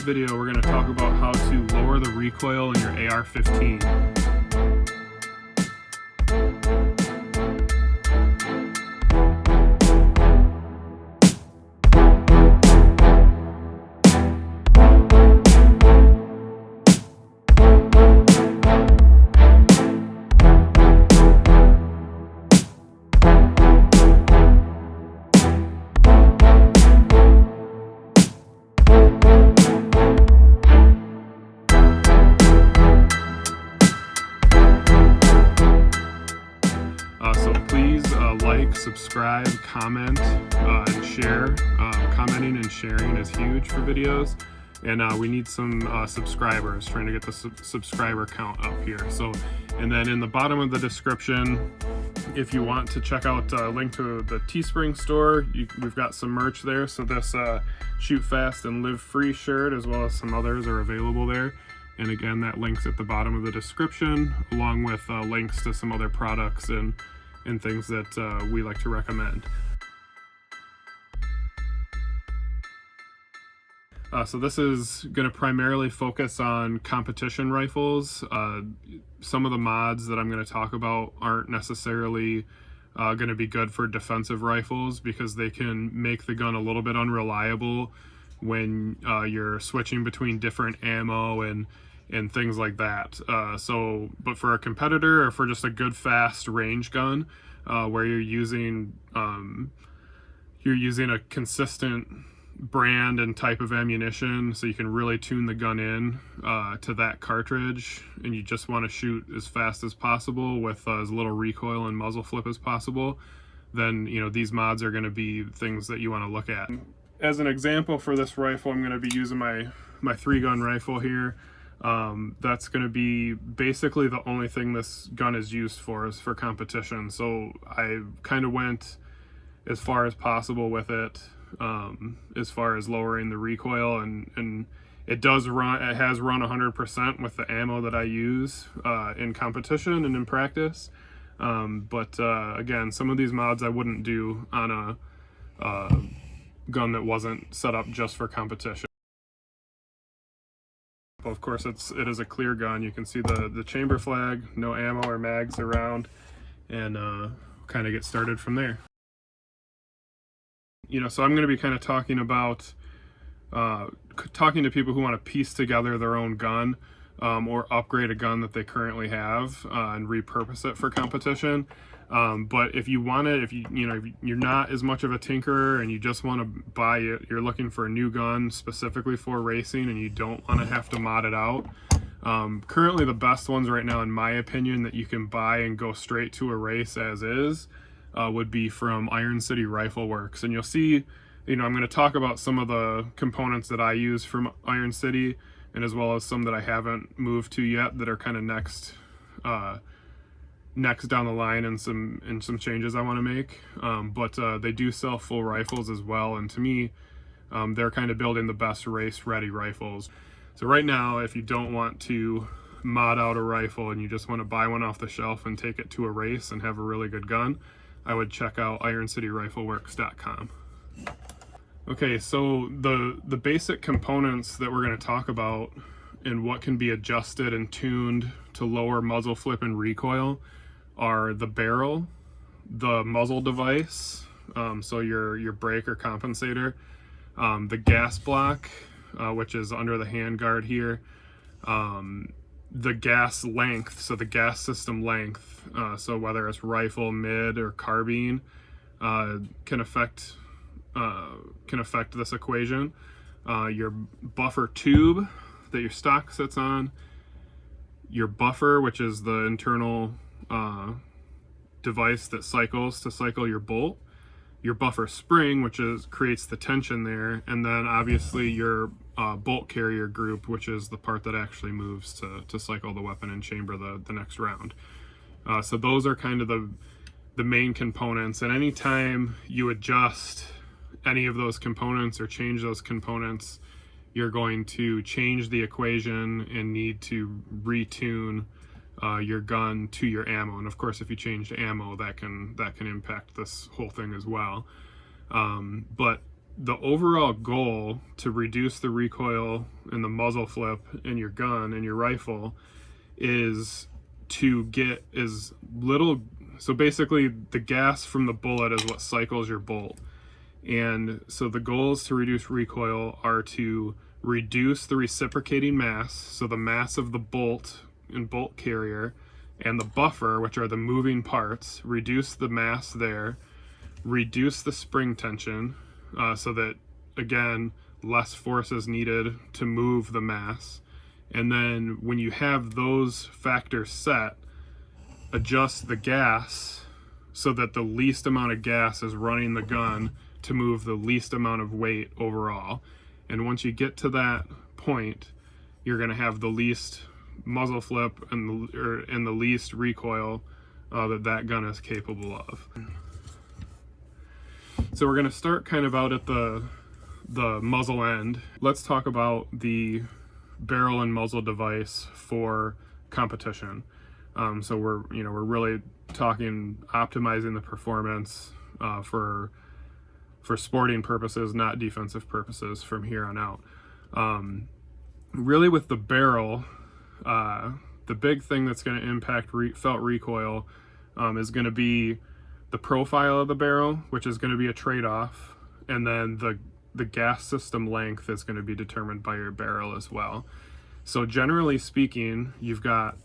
video we're going to talk about how to lower the recoil in your AR-15. So please like, subscribe, comment, and share. Commenting and sharing is huge for videos, and we need some subscribers, trying to get the subscriber count up here. So, and then in the bottom of the description, if you want to check out a link to the Teespring store, we've got some merch there. So this Shoot Fast and Live Free shirt, as well as some others, are available there. And again, that link's at the bottom of the description, along with links to some other products and things that we like to recommend. So this is going to primarily focus on competition rifles. Some of the mods that I'm going to talk about aren't necessarily going to be good for defensive rifles, because they can make the gun a little bit unreliable when you're switching between different ammo and things like that. But for a competitor, or for just a good fast range gun, where you're using a consistent brand and type of ammunition, so you can really tune the gun in to that cartridge, and you just want to shoot as fast as possible with as little recoil and muzzle flip as possible, then these mods are going to be things that you want to look at. As an example for this rifle, I'm going to be using my 3-gun rifle here. That's going to be basically the only thing this gun is used for, is for competition. So I kind of went as far as possible with it, as far as lowering the recoil, and it has run 100% with the ammo that I use in competition and in practice. But again, some of these mods I wouldn't do on a gun that wasn't set up just for competition. Of course, it is a clear gun. You can see the chamber flag, no ammo or mags around, and kind of get started from there. So I'm going to be kind of talking about talking to people who want to piece together their own gun, or upgrade a gun that they currently have and repurpose it for competition. But if you want it, if you're not as much of a tinkerer and you just want to buy it, you're looking for a new gun specifically for racing, and you don't want to have to mod it out. Currently the best ones right now, in my opinion, that you can buy and go straight to a race as is, would be from Iron City Rifle Works. And you'll see, I'm going to talk about some of the components that I use from Iron City, and as well as some that I haven't moved to yet that are kind of next down the line, and some changes I want to make. But they do sell full rifles as well, and to me, they're kind of building the best race ready rifles. So right now, if you don't want to mod out a rifle and you just want to buy one off the shelf and take it to a race and have a really good gun, I would check out IronCityRifleWorks.com. Okay, so the basic components that we're going to talk about and what can be adjusted and tuned to lower muzzle flip and recoil are the barrel, the muzzle device, so your brake or compensator, the gas block, which is under the handguard here, the gas length, so the gas system length, so whether it's rifle, mid, or carbine, can affect this equation. Your buffer tube that your stock sits on, your buffer, which is the internal device that cycles to cycle your bolt, your buffer spring, which creates the tension there, and then obviously your bolt carrier group, which is the part that actually moves to cycle the weapon and chamber the next round. So those are kind of the main components, and anytime you adjust any of those components or change those components, you're going to change the equation and need to retune your gun to your ammo. And of course, if you change ammo, that can impact this whole thing as well. But the overall goal to reduce the recoil and the muzzle flip in your gun and your rifle is to get as little, so basically the gas from the bullet is what cycles your bolt. And so the goals to reduce recoil are to reduce the reciprocating mass, so the mass of the bolt and bolt carrier and the buffer, which are the moving parts, reduce the mass there, reduce the spring tension, so that, again, less force is needed to move the mass. And then when you have those factors set, adjust the gas so that the least amount of gas is running the gun to move the least amount of weight overall. And once you get to that point, you're going to have the least muzzle flip and the least recoil that gun is capable of. So we're going to start kind of out at the muzzle end. Let's talk about the barrel and muzzle device for competition. So we're really talking optimizing the performance for sporting purposes, not defensive purposes from here on out. Really with the barrel, the big thing that's going to impact felt recoil is going to be the profile of the barrel, which is going to be a trade-off, and then the gas system length is going to be determined by your barrel as well. So generally speaking, you've got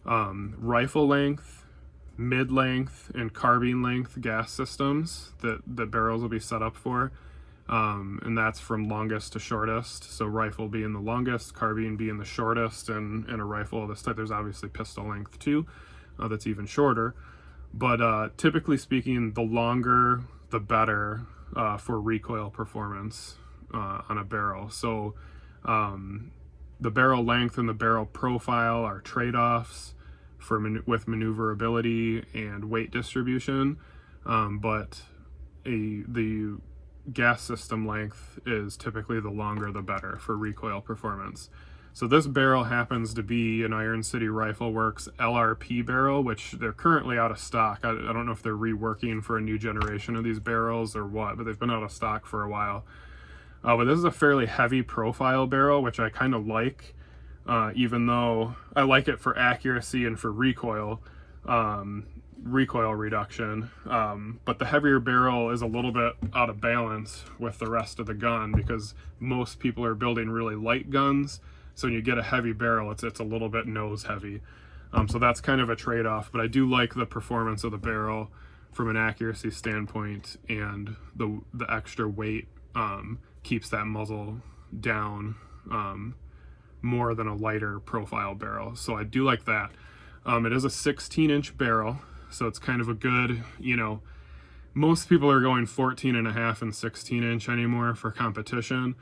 rifle length, mid-length, and carbine length gas systems that barrels will be set up for, and that's from longest to shortest. So rifle being the longest, carbine being the shortest, and a rifle of this type, there's obviously pistol length too, that's even shorter. But typically speaking, the longer the better for recoil performance on a barrel. So the barrel length and the barrel profile are trade-offs with maneuverability and weight distribution, but the gas system length is typically the longer the better for recoil performance. So this barrel happens to be an Iron City Rifle Works LRP barrel, which they're currently out of stock. I don't know if they're reworking for a new generation of these barrels or what, but they've been out of stock for a while. But this is a fairly heavy profile barrel, which I kind of like, even though I like it for accuracy and for recoil reduction. But the heavier barrel is a little bit out of balance with the rest of the gun because most people are building really light guns. So when you get a heavy barrel, it's a little bit nose heavy. So that's kind of a trade-off, but I do like the performance of the barrel from an accuracy standpoint, and the extra weight keeps that muzzle down more than a lighter profile barrel. So I do like that. It is a 16-inch barrel, so it's kind of a good, most people are going 14.5 and 16-inch anymore for competition.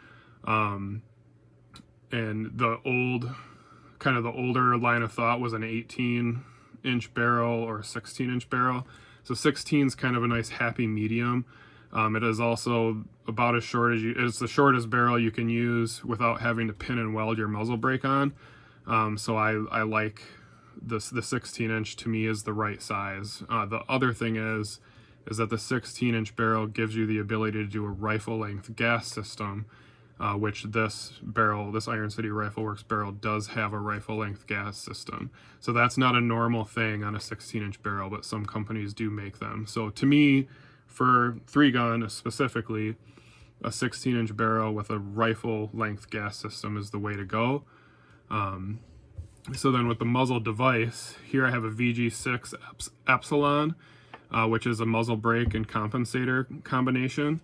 And the older line of thought was an 18-inch barrel or a 16-inch barrel. So 16 is kind of a nice happy medium. It is also about as short as it's the shortest barrel you can use without having to pin and weld your muzzle brake on. So I like this. The 16-inch to me is the right size. The other thing is that the 16-inch barrel gives you the ability to do a rifle length gas system, which this Iron City Rifle Works barrel does have a rifle length gas system. So that's not a normal thing on a 16-inch barrel, but some companies do make them. So to me, for 3-gun specifically, a 16-inch barrel with a rifle length gas system is the way to go. So then with the muzzle device, here I have a VG6 Epsilon, which is a muzzle brake and compensator combination.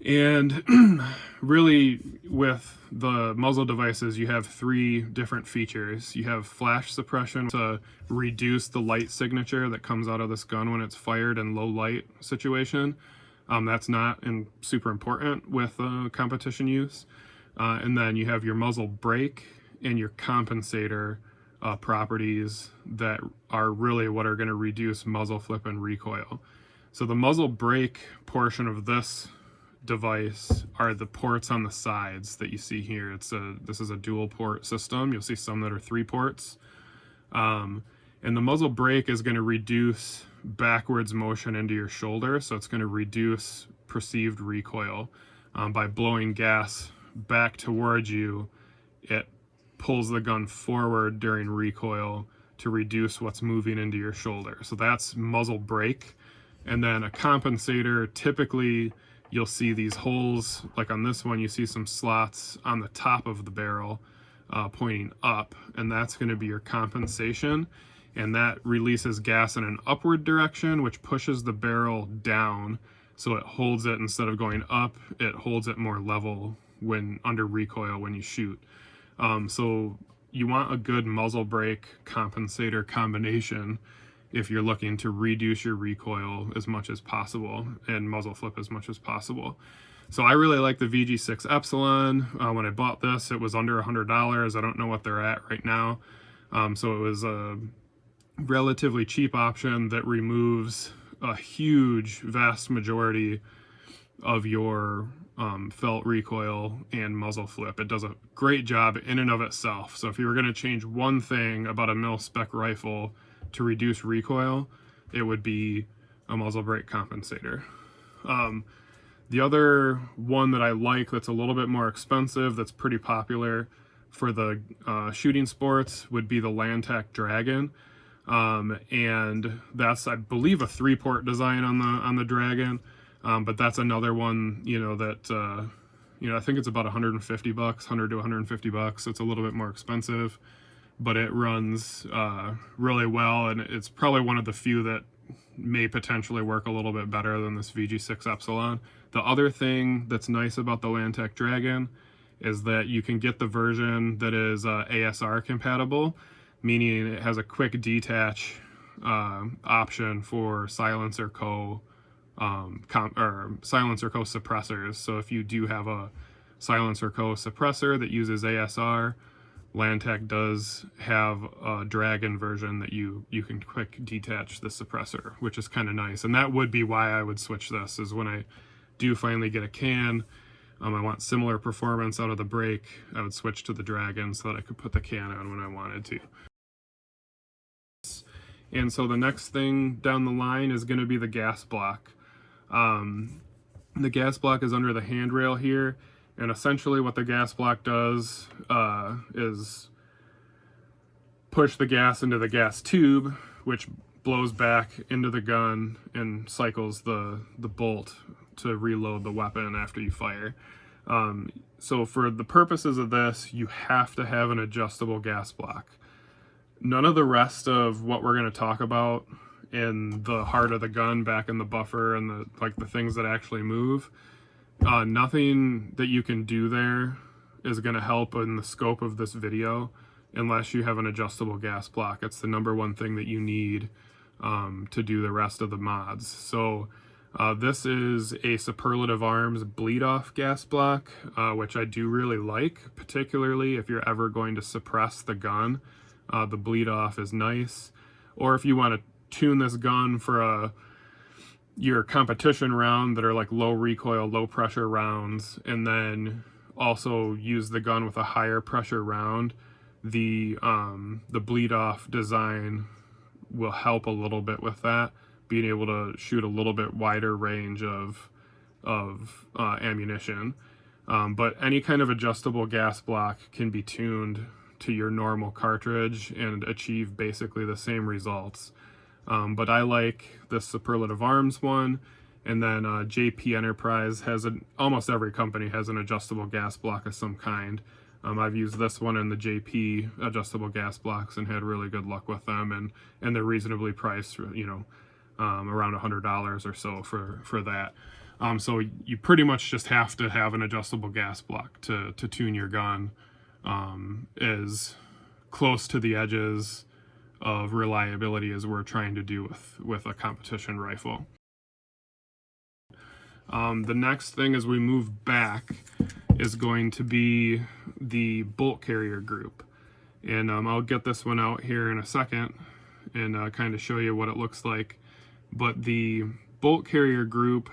And really with the muzzle devices, you have 3 different features. You have flash suppression to reduce the light signature that comes out of this gun when it's fired in low light situation. That's not super important with competition use. And then you have your muzzle brake and your compensator properties that are really what are going to reduce muzzle flip and recoil. So the muzzle brake portion of this device are the ports on the sides that you see here. This is a dual port system. You'll see some that are 3 ports. And the muzzle brake is going to reduce backwards motion into your shoulder, so it's going to reduce perceived recoil. By blowing gas back towards you, it pulls the gun forward during recoil to reduce what's moving into your shoulder. So that's muzzle brake. And then a compensator, typically you'll see these holes, like on this one you see some slots on the top of the barrel pointing up, and that's going to be your compensation, and that releases gas in an upward direction, which pushes the barrel down, so it holds it, instead of going up, it holds it more level when under recoil when you shoot. So you want a good muzzle brake compensator combination if you're looking to reduce your recoil as much as possible and muzzle flip as much as possible. So I really like the VG6 Epsilon. When I bought this, it was under $100. I don't know what they're at right now. So it was a relatively cheap option that removes a huge, vast majority of your felt recoil and muzzle flip. It does a great job in and of itself. So if you were going to change one thing about a mil-spec rifle to reduce recoil, it would be a muzzle brake compensator. The other one that I like that's a little bit more expensive, that's pretty popular for the shooting sports, would be the Lantac Dragon. And that's, I believe, a 3-port design on the Dragon. But that's another one, that, I think it's about $150, $100 to $150. It's a little bit more expensive, but it runs really well, and it's probably one of the few that may potentially work a little bit better than this VG6 Epsilon. The other thing that's nice about the Lantac Dragon is that you can get the version that is ASR compatible, meaning it has a quick detach option for silencer co suppressors. So if you do have a silencer co suppressor that uses ASR, Lantac does have a Dragon version that you can quick detach the suppressor, which is kind of nice. And that would be why I would switch this, is when I do finally get a can, I want similar performance out of the brake, I would switch to the Dragon so that I could put the can on when I wanted to. And so the next thing down the line is going to be the gas block. The gas block is under the handrail here, and essentially what the gas block does is push the gas into the gas tube, which blows back into the gun and cycles the bolt to reload the weapon after you fire. So for the purposes of this, you have to have an adjustable gas block. None of the rest of what we're going to talk about in the heart of the gun, back in the buffer, and the things that actually move, nothing that you can do there is going to help in the scope of this video unless you have an adjustable gas block. It's the number one thing that you need to do the rest of the mods. So this is a Superlative Arms bleed off gas block, which I do really like, particularly if you're ever going to suppress the gun. The bleed off is nice. Or if you want to tune this gun for your competition round that are like low recoil, low pressure rounds, and then also use the gun with a higher pressure round, the bleed off design will help a little bit with that, being able to shoot a little bit wider range of ammunition. But any kind of adjustable gas block can be tuned to your normal cartridge and achieve basically the same results. But I like the Superlative Arms one, and then JP Enterprise has almost every company has an adjustable gas block of some kind. I've used this one and the JP adjustable gas blocks and had really good luck with them, and they're reasonably priced, around $100 or so for that. So you pretty much just have to have an adjustable gas block to tune your gun as close to the edges of reliability as we're trying to do with a competition rifle. The next thing as we move back is going to be the bolt carrier group, and I'll get this one out here in a second and kind of show you what it looks like. But the bolt carrier group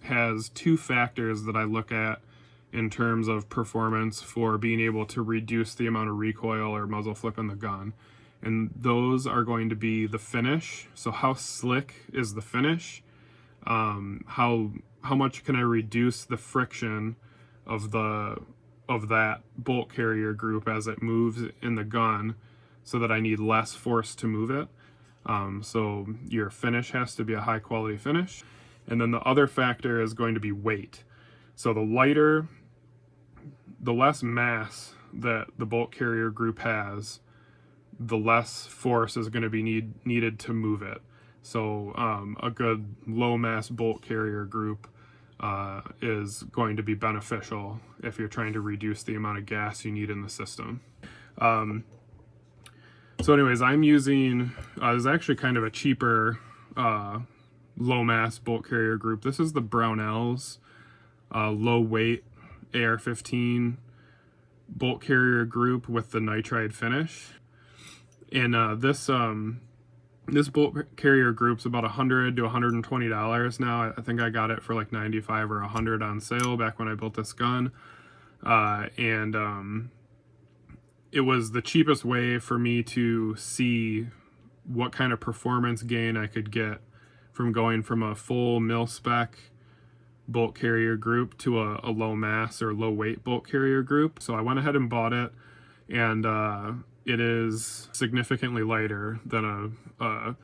has two factors that I look at in terms of performance for being able to reduce the amount of recoil or muzzle flip in the gun. And those are going to be the finish. So how slick is the finish? How how much can I reduce the friction of that bolt carrier group as it moves in the gun, so that I need less force to move it. So your finish has to be a high quality finish. And then the other factor is going to be weight. So the less mass that the bolt carrier group has, the less force is going to be needed to move it. So a good low mass bolt carrier group is going to be beneficial if you're trying to reduce the amount of gas you need in the system. So anyways, I'm using, this is actually kind of a cheaper low mass bolt carrier group. This is the Brownells low weight AR-15 bolt carrier group with the nitride finish. And this bolt carrier group's about $100 to $120 now. I think I got it for like $95 or $100 on sale back when I built this gun. It was the cheapest way for me to see what kind of performance gain I could get from going from a full mil-spec bolt carrier group to a low mass or low weight bolt carrier group. So I went ahead and bought it, and it is significantly lighter than a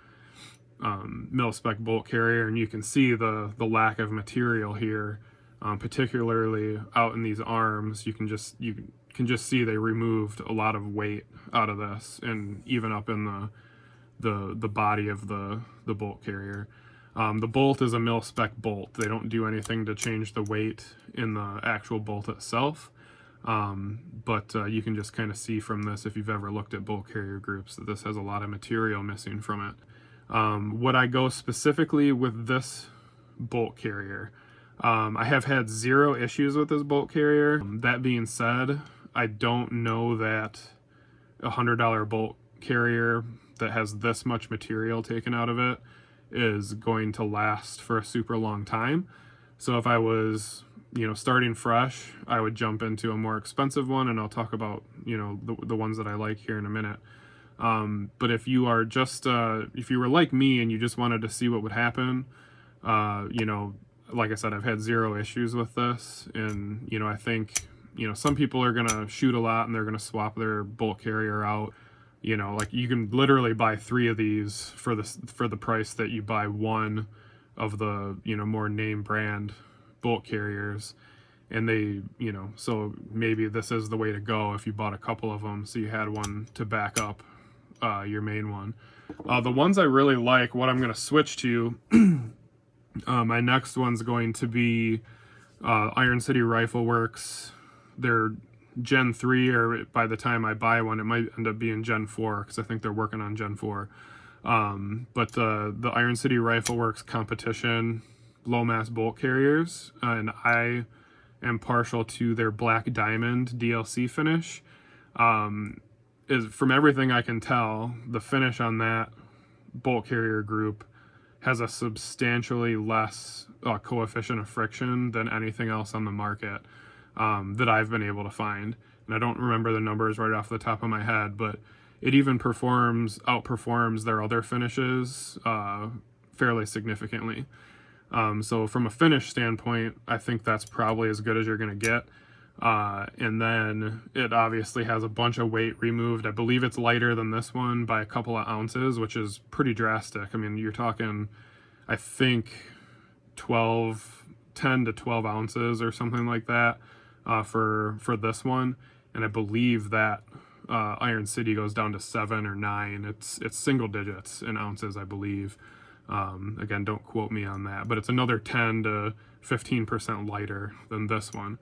mil-spec bolt carrier, and you can see the lack of material here, particularly out in these arms. You can just see they removed a lot of weight out of this, and even up in the body of the bolt carrier. The bolt is a mil-spec bolt. They don't do anything to change the weight in the actual bolt itself. But you can just kind of see from this, if you've ever looked at bolt carrier groups, that this has a lot of material missing from it. Would I go specifically with this bolt carrier? I have had 0 issues with this bolt carrier. That being said, I don't know that a $100 bolt carrier that has this much material taken out of it is going to last for a super long time. So if I was, starting fresh, I would jump into a more expensive one, and I'll talk about, the ones that I like here in a minute. But if you are just, if you were like me and you just wanted to see what would happen, like I said, I've had 0 issues with this, and, I think, some people are gonna shoot a lot and they're gonna swap their bolt carrier out. Like you can literally buy 3 of these for the price that you buy one of the, more name brand bolt carriers. And they, so maybe this is the way to go if you bought a couple of them, so you had one to back up your main one. The ones I really like, what I'm going to switch to, my next one's going to be Iron City Rifle Works. They're Gen 3, or by the time I buy one, it might end up being Gen 4, because I think they're working on Gen 4. But the Iron City Rifle Works competition low mass bolt carriers, and I am partial to their Black Diamond DLC finish. Is, from everything I can tell, the finish on that bolt carrier group has a substantially less coefficient of friction than anything else on the market that I've been able to find. And I don't remember the numbers right off the top of my head, but it even outperforms their other finishes fairly significantly. So from a finish standpoint, I think that's probably as good as you're going to get. And then it obviously has a bunch of weight removed. I believe it's lighter than this one by a couple of ounces, which is pretty drastic. I mean, you're talking, I think 10 to 12 ounces or something like that for this one. And I believe that Iron City goes down to 7 or 9. It's single digits in ounces, I believe. Again, don't quote me on that, but it's another 10 to 15% lighter than this one.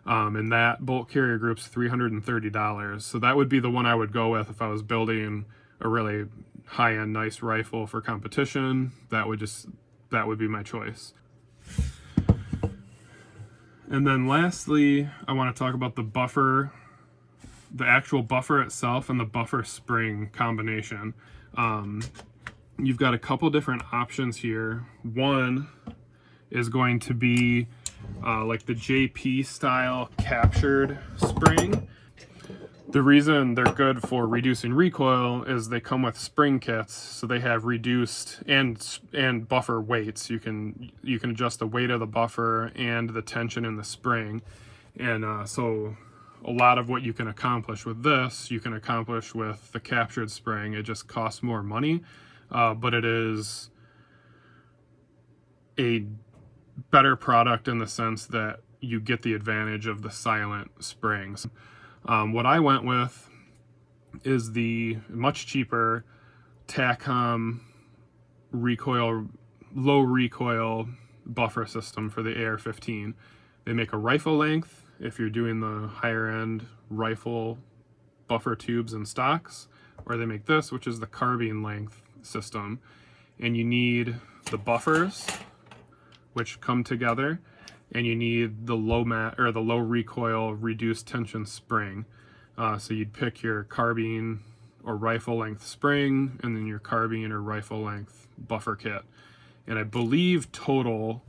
And that bolt carrier group's $330. So that would be the one I would go with if I was building a really high-end nice rifle for competition. That would be my choice. And then lastly, I want to talk about the buffer, the actual buffer itself, and the buffer spring combination. You've got a couple different options here. One is going to be like the JP style captured spring, The reason they're good for reducing recoil is they come with spring kits, so they have reduced and buffer weights. You can adjust the weight of the buffer and the tension in the spring, and so a lot of what you can accomplish with this, you can accomplish with the captured spring. It just costs more money, but it is a better product in the sense that you get the advantage of the silent springs. What I went with is the much cheaper TACOM recoil, low recoil buffer system for the AR-15. They make a rifle length if you're doing the higher end rifle buffer tubes and stocks, or they make this, which is the carbine length system. And you need the buffers, which come together, and you need the low recoil reduced tension spring. So you'd pick your carbine or rifle length spring, and then your carbine or rifle length buffer kit. And I believe total,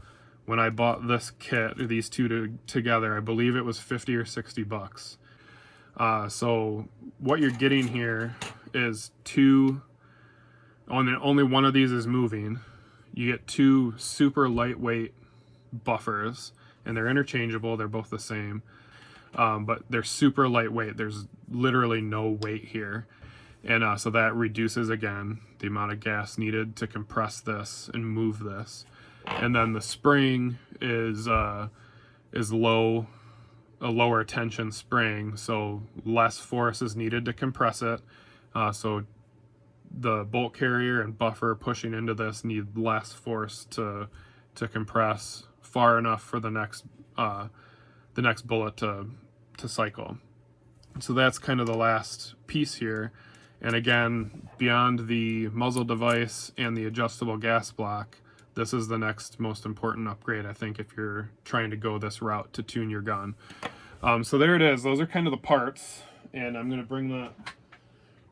when I bought this kit, these two together, I believe it was 50 or 60 bucks. So what you're getting here is only one of these is moving. You get two super lightweight buffers, and they're interchangeable. They're both the same, but they're super lightweight. There's literally no weight here, and so that reduces again the amount of gas needed to compress this and move this. And then the spring is a lower tension spring, so less force is needed to compress it. So the bolt carrier and buffer pushing into this need less force to compress far enough for the next bullet to cycle. So that's kind of the last piece here. And again, beyond the muzzle device and the adjustable gas block, this is the next most important upgrade, I think, if you're trying to go this route to tune your gun. So there it is. Those are kind of the parts, and I'm going to bring the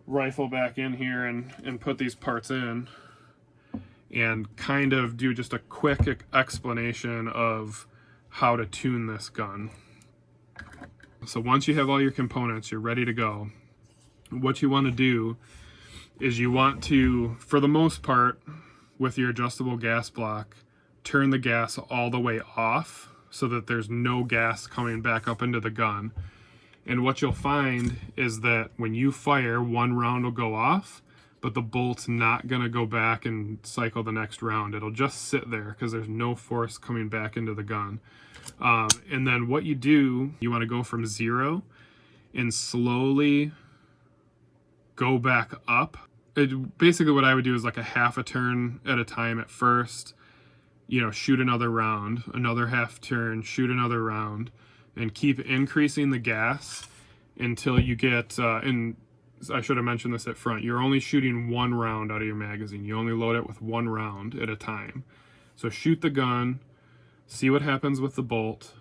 rifle back in here and put these parts in and kind of do just a quick explanation of how to tune this gun. So once you have all your components, you're ready to go. What you want to do is you want to, for the most part, with your adjustable gas block, turn the gas all the way off so that there's no gas coming back up into the gun. And what you'll find is that when you fire, one round will go off, but the bolt's not going to go back and cycle the next round. It'll just sit there because there's no force coming back into the gun. And then what you do, you want to go from 0 and slowly go back up. Basically what I would do is like a half a turn at a time at first, shoot another round, another half turn, shoot another round, and keep increasing the gas until you get, and I should have mentioned this at front, you're only shooting one round out of your magazine. You only load it with one round at a time. So shoot the gun, see what happens with the bolt,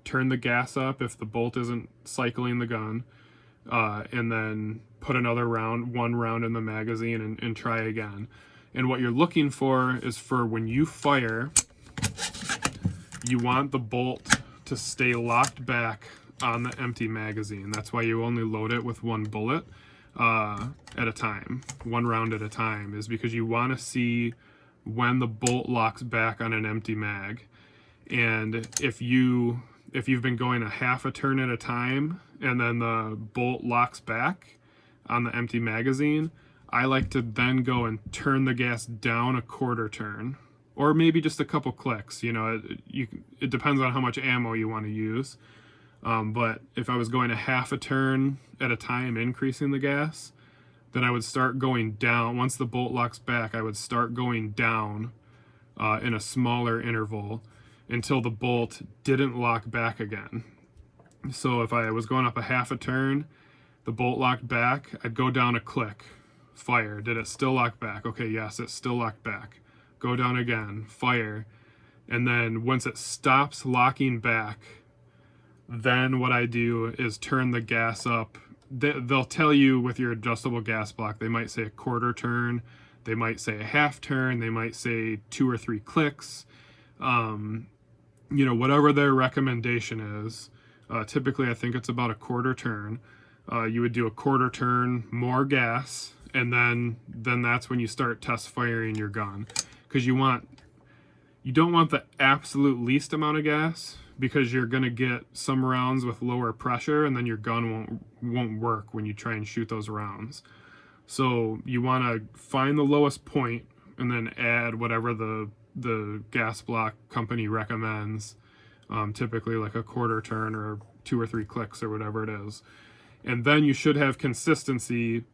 turn the gas up if the bolt isn't cycling the gun, and then put one round in the magazine and try again. And what you're looking for is for when you fire, you want the bolt to stay locked back on the empty magazine. That's why you only load it with one bullet at a time, one round at a time, is because you want to see when the bolt locks back on an empty mag. And if you've been going a half a turn at a time and then the bolt locks back on the empty magazine, I like to then go and turn the gas down a quarter turn, or maybe just a couple clicks. It depends on how much ammo you want to use. But if I was going a half a turn at a time, increasing the gas, then I would start going down. Once the bolt locks back, I would start going down in a smaller interval until the bolt didn't lock back again. So if I was going up a half a turn, the bolt locked back, I'd go down a click, fire. Did it still lock back? Okay, yes, it still locked back. Go down again, fire. And then once it stops locking back, then what I do is turn the gas up. They'll tell you with your adjustable gas block, they might say a quarter turn, they might say a half turn, they might say 2 or 3 clicks. Whatever their recommendation is. Typically I think it's about a quarter turn. you would do a quarter turn, more gas, and then that's when you start test firing your gun, because you don't want the absolute least amount of gas, because you're going to get some rounds with lower pressure and then your gun won't work when you try and shoot those rounds. So you want to find the lowest point and then add whatever the gas block company recommends, typically like a quarter turn or 2 or 3 clicks or whatever it is. And then you should have consistency.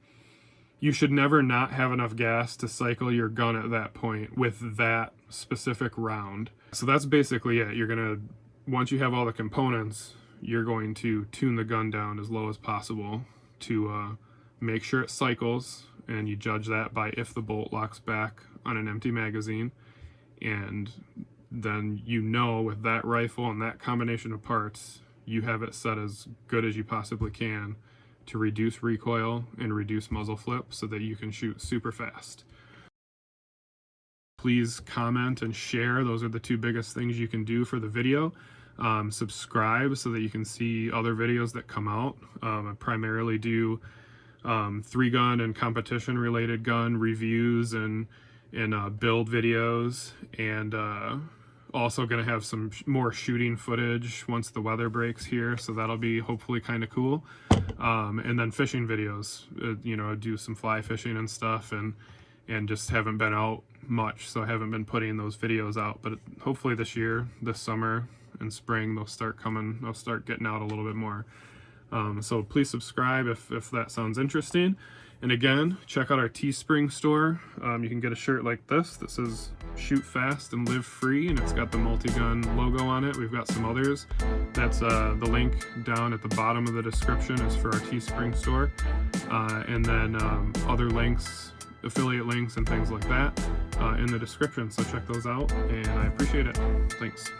You should never not have enough gas to cycle your gun at that point with that specific round. So that's basically it. You're gonna, once you have all the components, you're going to tune the gun down as low as possible to make sure it cycles, and you judge that by if the bolt locks back on an empty magazine. And then you know, with that rifle and that combination of parts, you have it set as good as you possibly can to reduce recoil and reduce muzzle flip so that you can shoot super fast. Please comment and share. Those are the 2 biggest things you can do for the video. Subscribe so that you can see other videos that come out. I primarily do 3-gun and competition related gun reviews and build videos, and also going to have some more shooting footage once the weather breaks here, so that'll be hopefully kind of cool. And then fishing videos, you know, do some fly fishing and stuff, and just haven't been out much, so I haven't been putting those videos out, but hopefully this year, this summer and spring, they'll start getting out a little bit more. So please subscribe if that sounds interesting. And again, check out our Teespring store. You can get a shirt like this that says "Shoot Fast and Live Free," and it's got the multi-gun logo on it. We've got some others. That's the link down at the bottom of the description is for our Teespring store. And then other links, affiliate links and things like that in the description. So check those out, and I appreciate it. Thanks.